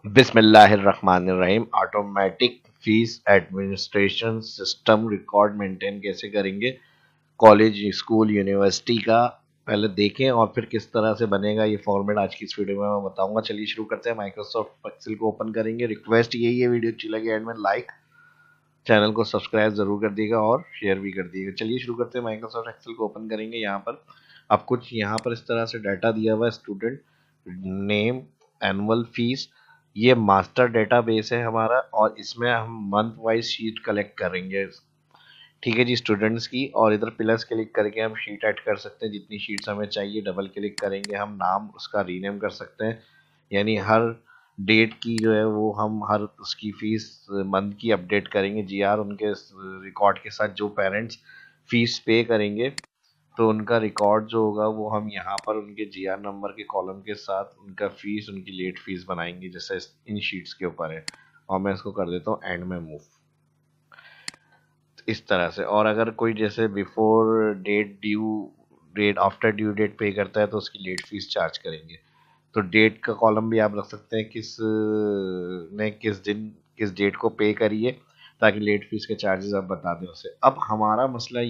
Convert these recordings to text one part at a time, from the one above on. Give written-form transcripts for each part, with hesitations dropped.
बिस्मिल्लाहिर्रहमानिर्रहीम। Automatic fees administration system record maintain कैसे करेंगे कॉलेज स्कूल यूनिवर्सिटी का, पहले देखें और फिर किस तरह से बनेगा ये फॉर्मेट आज की इस वीडियो में मैं बताऊंगा। चलिए शुरू करते हैं। माइक्रोसॉफ्ट एक्सेल को ओपन करेंगे। रिक्वेस्ट यही है, वीडियो अच्छी लगे एंड में लाइक, चैनल को सब्सक्राइब जरूर कर दिएगा और शेयर भी कर दिएगा। चलिए शुरू करते हैं। माइक्रोसॉफ्ट एक्सेल को ओपन करेंगे। यहाँ पर अब कुछ यहाँ पर इस तरह से डाटा दिया हुआ है। स्टूडेंट नेम, एनुअल फीस, ये मास्टर डेटाबेस है हमारा और इसमें हम मंथ वाइज शीट कलेक्ट करेंगे। ठीक है जी, स्टूडेंट्स की। और इधर प्लस क्लिक करके हम शीट ऐड कर सकते हैं, जितनी शीट्स हमें चाहिए। डबल क्लिक करेंगे, हम नाम उसका रीनेम कर सकते हैं, यानी हर डेट की जो है वो हम हर उसकी फीस मंथ की अपडेट करेंगे। जीआर उनके रिकॉर्ड के साथ जो पेरेंट्स फीस पे करेंगे तो उनका रिकॉर्ड जो होगा वो हम यहाँ पर उनके जीआर नंबर के कॉलम के साथ उनका फीस, उनकी लेट फीस बनाएंगे, जैसे इन शीट्स के ऊपर है। और मैं इसको कर देता हूँ एंड में मूव, इस तरह से। और अगर कोई जैसे before date due, date after due date pay करता है तो उसकी लेट फीस चार्ज करेंगे। तो डेट का कॉलम भी आप रख सकते हैं, किस ने किस दिन किस डेट को पे करी है, ताकि लेट फीस के चार्जेस आप बता दें उसे। अब हमारा मसला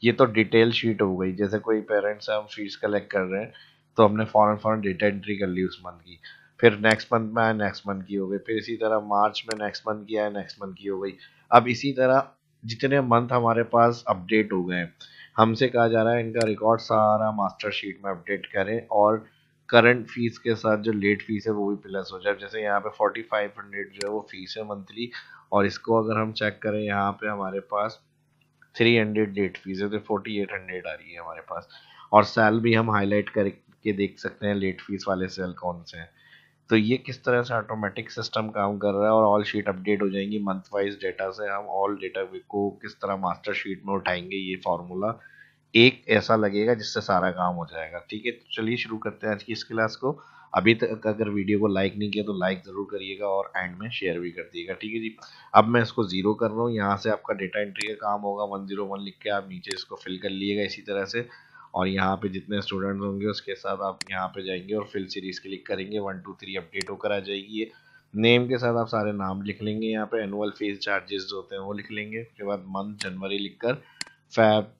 ये तो डिटेल शीट हो गई। जैसे कोई पेरेंट्स है, हम फीस कलेक्ट कर रहे हैं तो हमने फॉरन फॉरन डेटा एंट्री कर ली उस मंथ की। फिर नेक्स्ट मंथ में आया, नेक्स्ट मंथ की हो गई। फिर इसी तरह मार्च में नेक्स्ट मंथ की आया, नेक्स्ट मंथ की हो गई। अब इसी तरह जितने मंथ हमारे पास अपडेट हो गए, हमसे कहा जा रहा है इनका रिकॉर्ड सारा मास्टर शीट में अपडेट करें और करंट फीस के साथ जो लेट फीस है वो भी प्लस हो जाए। जैसे यहाँ पे 4500 जो है वो फीस है मंथली, और इसको अगर हम चेक करें यहाँ पे हमारे पास 300 लेट फीस है, तो 4800 आ रही है हमारे पास। और सेल भी हम हाईलाइट करके देख सकते हैं लेट फीस वाले सेल कौन से हैं। तो ये किस तरह से ऑटोमेटिक सिस्टम काम कर रहा है, और ऑल शीट अपडेट हो जाएंगी मंथ वाइज डेटा से। हम ऑल डेटा को किस तरह मास्टर शीट में उठाएंगे, ये फॉर्मूला एक ऐसा लगेगा जिससे सारा काम हो जाएगा। ठीक है, तो चलिए शुरू करते हैं आज की इस क्लास को। अभी तक अगर वीडियो को लाइक नहीं किया तो लाइक जरूर करिएगा और एंड में शेयर भी कर दिएगा। ठीक है जी। अब मैं इसको जीरो कर रहा हूँ। यहाँ से आपका डेटा एंट्री का काम होगा, 101 लिख के आप नीचे इसको फिल कर लीजिएगा इसी तरह से। और यहाँ पे जितने स्टूडेंट्स होंगे उसके साथ आप यहाँ पे जाएंगे और फिल सीरीज क्लिक करेंगे। 1 2 3 अपडेट होकर आ जाएगी ये। नेम के साथ आप सारे नाम लिख लेंगे। यहाँ पे एनुअल फीस चार्जेस जो होते हैं वो लिख लेंगे। उसके बाद मंथ जनवरी लिखकर फैब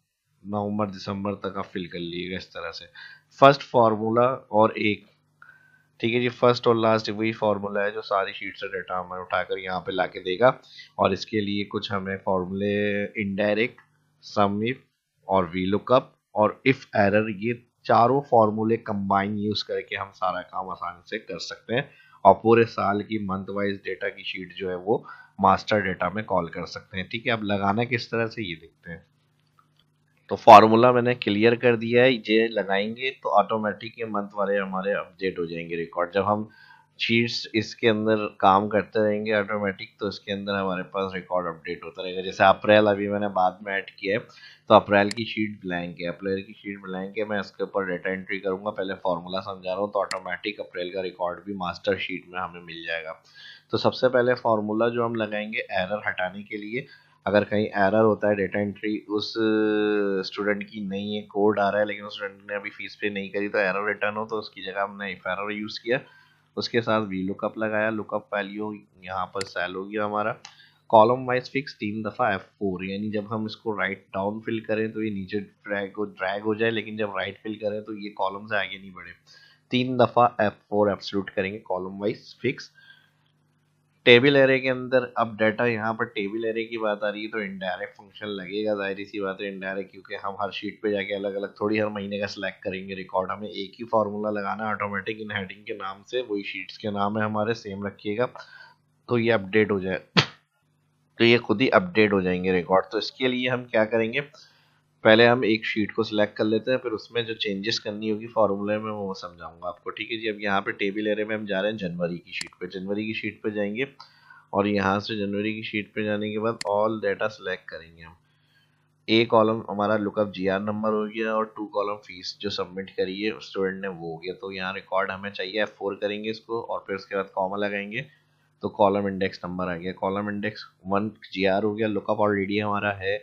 नवंबर दिसंबर तक आप फिल कर लीजिएगा इस तरह से। फर्स्ट फार्मूला और एक, ठीक है जी, फर्स्ट और लास्ट वही फार्मूला है जो सारी शीट से डाटा हमें उठाकर यहाँ पे लाके देगा। और इसके लिए कुछ हमें फार्मूले, इनडायरेक्ट, सम इफ और वी लुकअप और इफ एरर, ये चारों फार्मूले कंबाइन यूज करके हम सारा काम आसानी से कर सकते हैं। और पूरे साल की मंथ वाइज डेटा की शीट जो है वो मास्टर डेटा में कॉल कर सकते हैं। ठीक है, अब लगाना किस तरह से ये देखते हैं। तो फार्मूला मैंने क्लियर कर दिया है, ये लगाएंगे तो ऑटोमेटिक ये मंथ वाले हमारे अपडेट हो जाएंगे रिकॉर्ड। जब हम शीट्स इसके अंदर काम करते रहेंगे ऑटोमेटिक, तो इसके अंदर हमारे पास रिकॉर्ड अपडेट होता रहेगा। जैसे अप्रैल अभी मैंने बाद में ऐड किया है, तो अप्रैल की शीट ब्लैंक है, अप्रैल की शीट ब्लैंक है। मैं इसके ऊपर डेटा एंट्री करूंगा, पहले फार्मूला समझा रहा हूँ, तो ऑटोमेटिक अप्रैल का रिकॉर्ड भी मास्टर शीट में हमें मिल जाएगा। तो सबसे पहले फार्मूला जो हम लगाएंगे एरर हटाने के लिए, अगर कहीं एरर होता है डेटा एंट्री उस स्टूडेंट की नहीं है, कोड आ रहा है लेकिन उस स्टूडेंट ने अभी फीस पे नहीं करी तो एरर रिटर्न हो, तो उसकी जगह हमने इफ एरर यूज़ किया। उसके साथ वी लुकअप लगाया, लुकअप वैल्यू यहाँ पर सेल हो गया हमारा। कॉलम वाइज फिक्स 3 दफ़ा F4, यानी जब हम इसको राइट डाउन फिल करें तो ये नीचे ड्रैग हो जाए, लेकिन जब राइट फिल करें तो ये कॉलम से आगे नहीं बढ़े। 3 दफ़ा F4 एब्सोल्यूट करेंगे column wise fix. Table array के अंदर अब डाटा, यहाँ पर टेबल एरे की बात आ रही है तो इनडायरेक्ट फंक्शन लगेगा, जाहिर सी बात है इनडायरेक्ट, क्योंकि हम हर शीट पे जाके अलग अलग थोड़ी हर महीने का सिलेक्ट करेंगे रिकॉर्ड। हमें एक ही फार्मूला लगाना है ऑटोमेटिक इन हेडिंग के नाम से, वही शीट्स के नाम है हमारे, सेम रखिएगा तो ये अपडेट हो जाए, तो ये खुद ही अपडेट हो जाएंगे रिकॉर्ड। तो इसके लिए हम क्या करेंगे, पहले हम एक शीट को सिलेक्ट कर लेते हैं, फिर उसमें जो चेंजेस करनी होगी फार्मूले में वो समझाऊंगा आपको। ठीक है जी। अब यहाँ पे टेबल एरे में हम जा रहे हैं जनवरी की शीट पे, जनवरी की शीट पे जाएंगे और यहाँ से जनवरी की शीट पे जाने के बाद ऑल डाटा सिलेक्ट करेंगे हम। ए कॉलम हमारा लुकअप जीआर नंबर हो गया और 2 कॉलम फीस जो सबमिट करी है स्टूडेंट ने वो हो गया। तो यहाँ रिकॉर्ड हमें चाहिए F4 करेंगे इसको और फिर उसके बाद कॉमा लगाएंगे, तो कॉलम इंडेक्स नंबर आ गया। कॉलम इंडेक्स 1 जीआर हो गया, लुकअप ऑलरेडी हमारा है।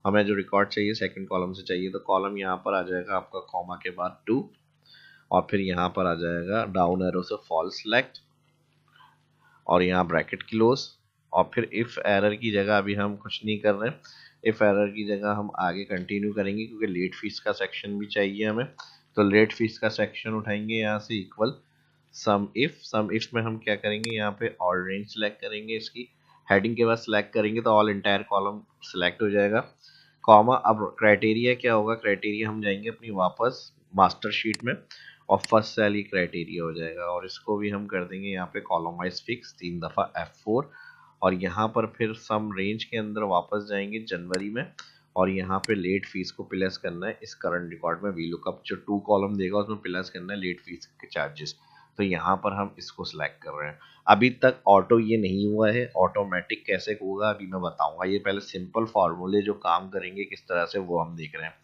हमें जो रिकॉर्ड चाहिए सेकंड कॉलम से चाहिए, तो कॉलम यहाँ पर आ जाएगा आपका कॉमा के बाद 2, और फिर यहाँ पर आ जाएगा डाउन एरो से फॉल्स सेलेक्ट। और यहाँ ब्रैकेट क्लोज, और फिर इफ एरर की जगह अभी हम कुछ नहीं कर रहे हैं, इफ एरर की जगह हम आगे कंटिन्यू करेंगे क्योंकि लेट फीस का सेक्शन भी चाहिए हमें। तो लेट फीस का सेक्शन उठाएंगे यहाँ से इक्वल सम इफ में हम क्या करेंगे, यहाँ पे ऑल रेंज सेलेक्ट करेंगे, इसकी हेडिंग के बाद सेलेक्ट करेंगे तो ऑल इंटायर कॉलम सेलेक्ट हो जाएगा, कॉमा। अब क्राइटेरिया क्या होगा, क्राइटेरिया हम जाएंगे अपनी वापस मास्टर शीट में और फर्स्ट सेल ही क्राइटेरिया हो जाएगा, और इसको भी हम कर देंगे यहाँ पे कॉलम वाइज फिक्स 3 दफ़ा F4। और यहाँ पर फिर सम रेंज के अंदर वापस जाएंगे जनवरी में, और यहाँ पे लेट फीस को प्लस करना है इस करंट रिकॉर्ड में, वी लुकअप जो 2 कॉलम देगा उसमें प्लस करना है लेट फीस के चार्जेस। तो यहाँ पर हम इसको सिलेक्ट कर रहे हैं। अभी तक ऑटो ये नहीं हुआ है, ऑटोमेटिक कैसे होगा अभी मैं बताऊंगा, ये पहले सिंपल फार्मूले जो काम करेंगे किस तरह से वो हम देख रहे हैं।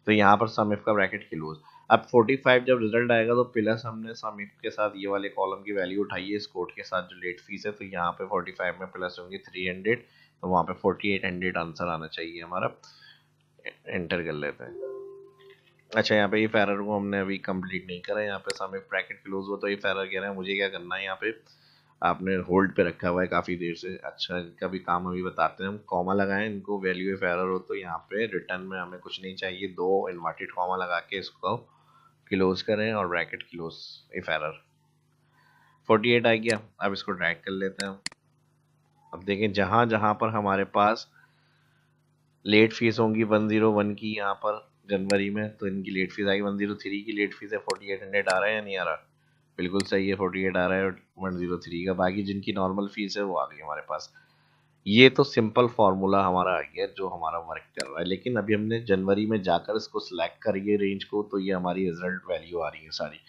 तो यहाँ पर सम इफ का ब्रैकेट क्लोज। अब 45 जब रिजल्ट आएगा तो प्लस हमने सम इफ के साथ ये वाले कॉलम की वैल्यू उठाई है इस कोड के साथ जो लेट फीस है, तो यहाँ पे 45 में प्लस होंगे 300, तो वहाँ पे 4800 आंसर आना चाहिए हमारा। एंटर कर लेते हैं। अच्छा, यहाँ पे इफ एरर को हमने अभी कंप्लीट नहीं करा, यहाँ पे सम इफ ब्रैकेट क्लोज हो तो इफ एरर कह रहे हैं, मुझे क्या करना है यहाँ पे, आपने होल्ड पे रखा हुआ है काफ़ी देर से। अच्छा, इनका भी काम अभी बताते हैं हम। कॉमा लगाएं इनको, वैल्यू इफ एरर हो तो यहाँ पे रिटर्न में हमें कुछ नहीं चाहिए, 2 इन्वर्टेड कॉमा लगा के इसको क्लोज करें और ब्रैकेट क्लोज इफ एरर। 48 आ गया, अब इसको ड्रैग कर लेते हैं। अब देखें जहाँ जहाँ पर हमारे पास लेट फीस होंगी 101 की, यहाँ पर जनवरी में, तो इनकी लेट फीस आएगी 103 की लेट फीस है। 4800 आ रहा है या नहीं आ रहा? बिल्कुल सही है, 48 आ रहा है 103 का। बाकी जिनकी नॉर्मल फीस है वो आ गई हमारे पास। ये तो सिंपल फार्मूला हमारा आ गया जो हमारा वर्क कर रहा है, लेकिन अभी हमने जनवरी में जाकर इसको सिलेक्ट करिए रेंज को, तो ये हमारी रिजल्ट वैल्यू आ रही है सारी।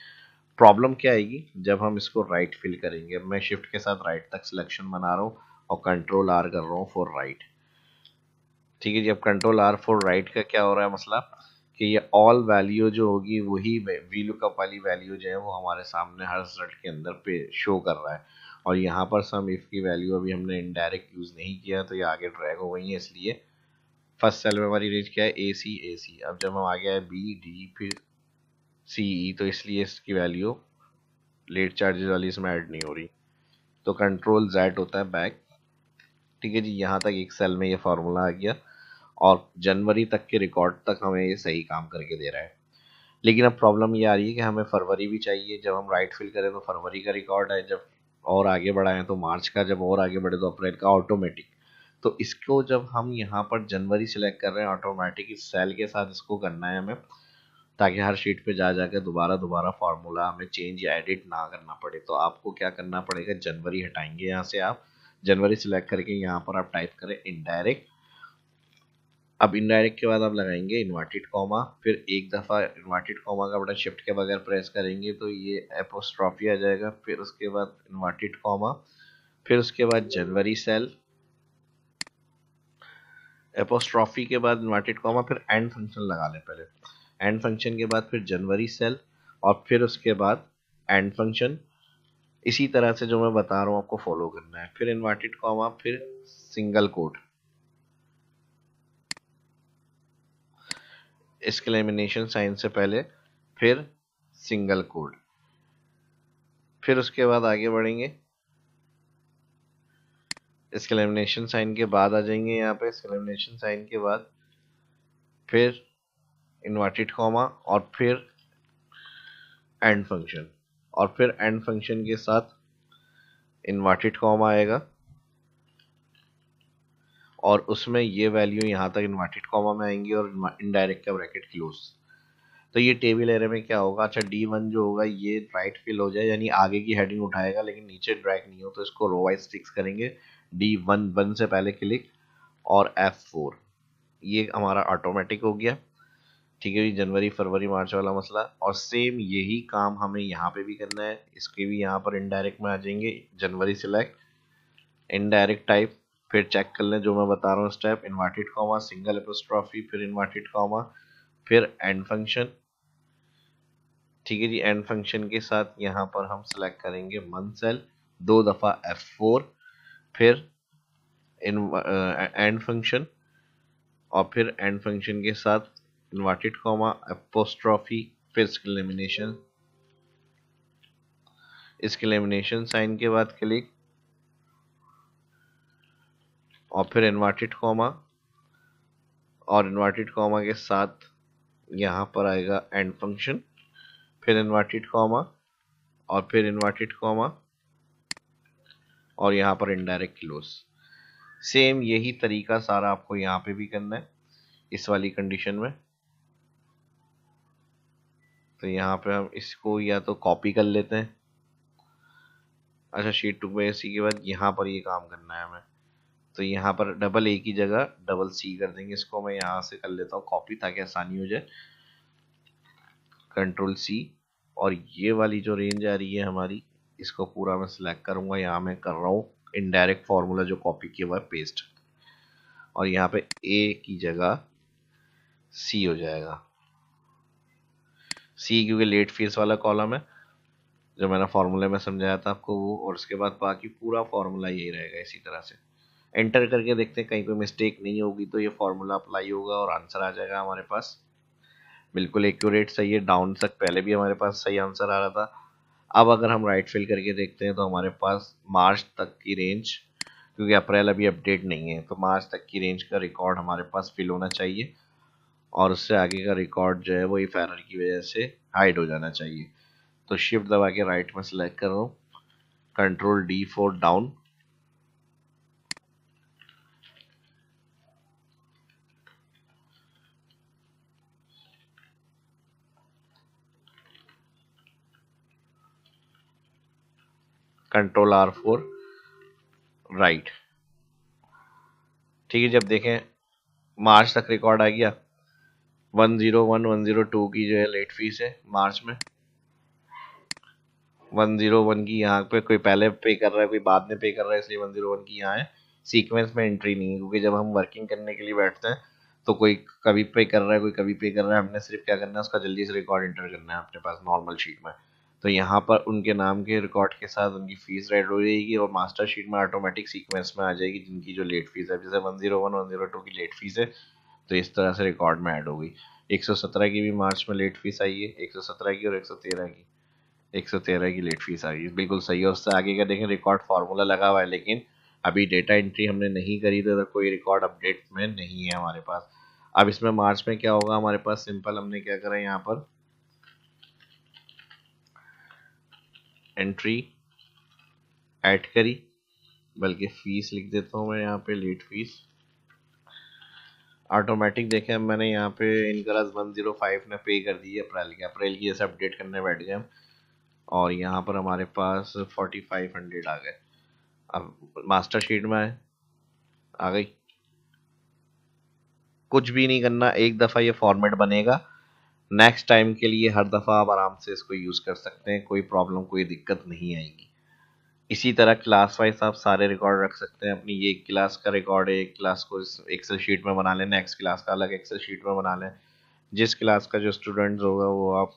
प्रॉब्लम क्या आएगी जब हम इसको राइट फिल करेंगे। मैं शिफ्ट के साथ राइट तक सिलेक्शन बना रहा हूँ और कंट्रोल आर कर रहा हूँ फॉर राइट। ठीक है जी, अब कंट्रोल आर फॉर राइट का क्या हो रहा है मसला, कि ये ऑल वैल्यू जो होगी वही वी लुकअप वाली वैल्यू जो है वो हमारे सामने हर रिजल्ट के अंदर पे शो कर रहा है। और यहाँ पर सम इफ की वैल्यू अभी हमने इनडायरेक्ट यूज नहीं किया तो ये आगे ड्रैग हो गई है, इसलिए फर्स्ट सेल में हमारी रेंज क्या है, ए सी। अब जब हम आ गया है बी डी फिर सी ई, तो इसलिए इसकी वैल्यू लेट चार्जेस वाली इसमें ऐड नहीं हो रही, तो कंट्रोल जेड होता है बैक। ठीक है जी, यहाँ तक एक सेल में ये फार्मूला आ गया और जनवरी तक के रिकॉर्ड तक हमें ये सही काम करके दे रहा है। लेकिन अब प्रॉब्लम ये आ रही है कि हमें फरवरी भी चाहिए। जब हम राइट फिल करें तो फरवरी का रिकॉर्ड है, जब और आगे बढ़ाएं तो मार्च का, जब और आगे बढ़े तो अप्रैल का ऑटोमेटिक। तो इसको जब हम यहाँ पर जनवरी सिलेक्ट कर रहे हैं ऑटोमेटिक, इस सेल के साथ इसको करना है हमें, ताकि हर शीट पे जा जाकर दोबारा दोबारा फार्मूला हमें चेंज या एडिट ना करना पड़े। तो आपको क्या करना पड़ेगा, जनवरी हटाएंगे यहाँ से, आप जनवरी सिलेक्ट करके यहाँ पर आप टाइप करें इनडायरेक्ट। अब इनडायरेक्ट के बाद आप लगाएंगे इन्वर्टेड कॉमा, फिर एक दफ़ा इन्वर्टेड कॉमा का बटन शिफ्ट के बगैर प्रेस करेंगे तो ये एपोस्ट्रॉफी आ जाएगा, फिर उसके बाद इन्वर्टेड कॉमा, फिर उसके बाद जनवरी सेल, एपोस्ट्रॉफी के बाद इन्वर्टेड कॉमा, फिर एंड फंक्शन लगा लें पहले। एंड फंक्शन के बाद फिर जनवरी सेल और फिर उसके बाद एंड फंक्शन। इसी तरह से जो मैं बता रहा हूँ आपको फॉलो करना है। फिर इन्वर्टेड कॉमा, फिर सिंगल कोट, एक्सक्लेमेशन साइन से पहले, फिर सिंगल कोड, फिर उसके बाद आगे बढ़ेंगे, एक्सक्लेमेशन साइन के बाद आ जाएंगे यहाँ पे, एक्सक्लेमेशन साइन के बाद फिर इन्वर्टेड कॉमा और फिर एंड फंक्शन, और फिर एंड फंक्शन के साथ इन्वर्टेड कॉमा आएगा और उसमें ये वैल्यू यहाँ तक इन्वर्टेड कॉमा में आएंगी और इनडायरेक्ट का ब्रैकेट क्लोज। तो ये टेबल एरे में क्या होगा, अच्छा D1 जो होगा ये राइट फिल हो जाए, यानी आगे की हेडिंग उठाएगा लेकिन नीचे ड्रैग नहीं हो, तो इसको रो वाइज फिक्स करेंगे। D1 1 से पहले क्लिक और F4, ये हमारा ऑटोमेटिक हो गया। ठीक है जी, जनवरी फरवरी मार्च वाला मसला। और सेम यही काम हमें यहाँ पे भी करना है, इसके भी यहाँ पर इनडायरेक्ट में आ जाएंगे, जनवरी सिलेक्ट, इनडायरेक्ट टाइप, फिर चेक कर लें जो मैं बता रहा हूँ step, inverted comma, single apostrophe, फिर इन्वर्टेड कॉमा, फिर एंड फंक्शन। ठीक है जी, एंड फंक्शन के साथ यहाँ पर हम सेलेक्ट करेंगे मंथ सेल, 2 दफ़ा F4, फिर एंड फंक्शन और फिर एंड फंक्शन के साथ इन्वर्टेड कॉमा, एपोस्ट्रॉफी, फिर एक्सक्लेमेशन साइन के बाद क्लिक और फिर इन्वर्टेड कॉमा, और इन्वर्टेड कॉमा के साथ यहाँ पर आएगा एंड फंक्शन, फिर इन्वर्टेड कॉमा और फिर इन्वर्टेड कॉमा और यहाँ पर इनडायरेक्ट क्लोज। सेम यही तरीका सारा आपको यहाँ पे भी करना है इस वाली कंडीशन में। तो यहाँ पे हम इसको या तो कॉपी कर लेते हैं। अच्छा, शीट 2 में इसी के बाद यहाँ पर ये काम करना है हमें। तो यहाँ पर डबल ए की जगह डबल सी कर देंगे। इसको मैं यहाँ से कर लेता हूँ कॉपी ताकि आसानी हो जाए। कंट्रोल सी, और ये वाली जो रेंज आ रही है हमारी, इसको पूरा मैं सिलेक्ट करूँगा। यहाँ मैं कर रहा हूँ इनडायरेक्ट फार्मूला जो कॉपी किया हुआ है पेस्ट, और यहाँ पे ए की जगह सी हो जाएगा। सी क्योंकि लेट फीस वाला कॉलम है जो मैंने फार्मूले में समझाया था आपको वो, और उसके बाद बाकी पूरा फार्मूला यही रहेगा इसी तरह से। एंटर करके देखते हैं कहीं पे मिस्टेक नहीं होगी तो ये फार्मूला अप्लाई होगा और आंसर आ जाएगा हमारे पास बिल्कुल एक्यूरेट सही है। डाउन तक पहले भी हमारे पास सही आंसर आ रहा था। अब अगर हम राइट फिल करके देखते हैं तो हमारे पास मार्च तक की रेंज, क्योंकि अप्रैल अभी अपडेट नहीं है, तो मार्च तक की रेंज का रिकॉर्ड हमारे पास फिल होना चाहिए और उससे आगे का रिकॉर्ड जो है वो इफ एरर की वजह से हाइड हो जाना चाहिए। तो शिफ्ट दबा के राइट में सेलेक्ट कर रहा हूँ, control D for down, control R for right. ठीक है, जब देखें मार्च तक रिकॉर्ड आ गया। 101 102 की जो है लेट फीस है मार्च में। 101 की यहाँ पे कोई पहले पे कर रहा है कोई बाद में पे कर रहा है, इसलिए 101 की यहाँ है। सीक्वेंस में एंट्री नहीं है क्योंकि जब हम वर्किंग करने के लिए बैठते हैं तो कोई कभी पे कर रहा है कोई कभी पे कर रहा है, हमने सिर्फ क्या करना है उसका जल्दी से रिकॉर्ड एंटर करना है अपने पास नॉर्मल शीट में। तो यहाँ पर उनके नाम के रिकॉर्ड के साथ उनकी फीस रेड हो जाएगी और मास्टर शीट में ऑटोमेटिक सीक्वेंस में आ जाएगी जिनकी जो लेट फीस है। जैसे 101 102 की लेट फीस है तो इस तरह से रिकॉर्ड में ऐड हो गई। 117 की भी मार्च में लेट फीस आई है, 117 की और 113 की। 113 की लेट फीस आ गई, बिल्कुल सही है। उससे आगे का देखें रिकॉर्ड फार्मूला लगा हुआ है लेकिन अभी डेटा एंट्री हमने नहीं करी तो कोई रिकॉर्ड अपडेट में नहीं है हमारे पास। अब इसमें मार्च में क्या होगा हमारे पास, सिंपल हमने क्या करा यहाँ पर एंट्री ऐड करी, बल्कि फीस लिख देता हूँ मैं यहाँ पे लेट फीस। ऑटोमेटिक देखें मैंने यहाँ पे इनकरस 105 ने पे कर दी है अप्रैल की जैसे अपडेट करने बैठ गए हम, और यहाँ पर हमारे पास 4500 आ गए। अब मास्टर शीट में आ गई, कुछ भी नहीं करना, एक दफ़ा ये फॉर्मेट बनेगा, नेक्स्ट टाइम के लिए हर दफ़ा आप आराम से इसको यूज़ कर सकते हैं, कोई प्रॉब्लम कोई दिक्कत नहीं आएगी। इसी तरह क्लास वाइज आप सारे रिकॉर्ड रख सकते हैं अपनी। ये एक क्लास का रिकॉर्ड है, एक क्लास को एक्सेल शीट में बना लें, नेक्स्ट क्लास का अलग एक्सेल शीट में बना लें। जिस क्लास का जो स्टूडेंट्स होगा वो आप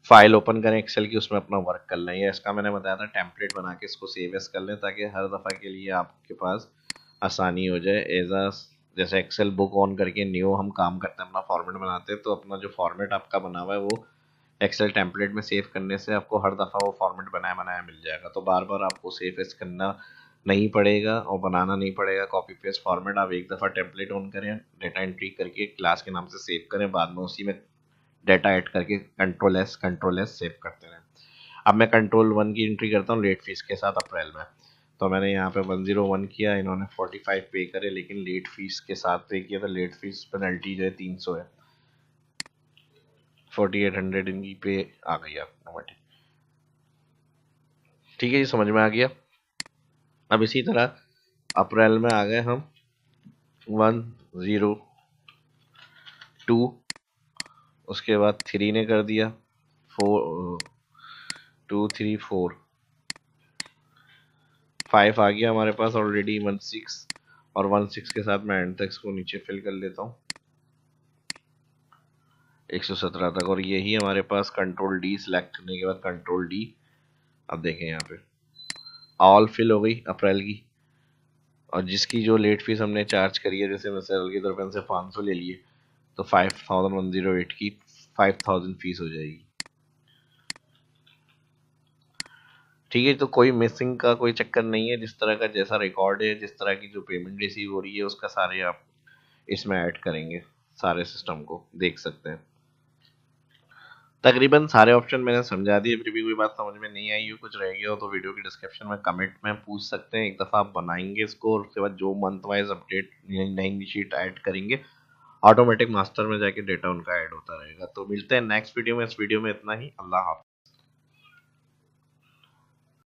फाइल ओपन करें एक्सेल की, उसमें अपना वर्क कर लें। या इसका मैंने बताया था टेम्पलेट बना के इसको सेव एस कर लें ताकि हर दफ़ा के लिए आपके पास आसानी हो जाए। एज अ जैसे एक्सेल बुक ऑन करके न्यू हम काम करते हैं अपना फॉर्मेट बनाते हैं, तो अपना जो फॉर्मेट आपका बना हुआ है वो एक्सेल टेम्पलेट में सेव करने से आपको हर दफ़ा वो फॉर्मेट बनाया बनाया मिल जाएगा। तो बार बार आपको सेव एस करना नहीं पड़ेगा और बनाना नहीं पड़ेगा कॉपी पेस्ट फॉर्मेट। आप एक दफ़ा टेम्पलेट ऑन करें, डेटा एंट्री करके क्लास के नाम से सेव करें, बाद में उसी में डेटा ऐड करके कंट्रोल एस सेव करते रहें। अब मैं कंट्रोल 1 की एंट्री करता हूँ लेट फीस के साथ अप्रैल में। तो मैंने यहाँ पे 101 किया, इन्होंने 45 पे करे लेकिन लेट फीस के साथ पे किया, तो लेट फीस पेनल्टी जो है 300 है। 4800 इनकी पे आ गई ऑटोमेटिक। ठीक है जी, समझ में आ गया। अब इसी तरह अप्रैल में आ गए हम 102, उसके बाद 3 ने कर दिया 4 2 3 4 5 आ गया हमारे पास ऑलरेडी 16, और 16 के साथ मैं एंड तक इसको नीचे फिल कर लेता हूँ 117 तक, और यही हमारे पास कंट्रोल डी सिलेक्ट करने के बाद कंट्रोल डी। अब देखें यहाँ पे ऑल फिल हो गई अप्रैल की, और जिसकी जो लेट फीस हमने चार्ज करी है, जैसे मिसाल की तरफ से 500 ले लिए तो 5108 की 5000 फीस हो जाएगी। ठीक है, तो कोई मिसिंग का कोई चक्कर नहीं है, जिस तरह का जैसा रिकॉर्ड है, जिस तरह की जो पेमेंट रिसीव हो रही है उसका सारे आप इसमें ऐड करेंगे, सारे सिस्टम को देख सकते हैं। तकरीबन सारे ऑप्शन मैंने समझा दिए, फिर भी कोई बात समझ में नहीं आई हो, कुछ रह गया हो तो वीडियो की डिस्क्रिप्शन में कमेंट में पूछ सकते हैं। एक दफ़ा आप बनाएंगे इसको और उसके बाद जो मंथ वाइज अपडेट नई शीट ऐड करेंगे, ऑटोमेटिक मास्टर में जाके डेटा उनका ऐड होता रहेगा। तो मिलते हैं नेक्स्ट वीडियो में। इस वीडियो में इतना ही। अल्लाह हाफ़िज़।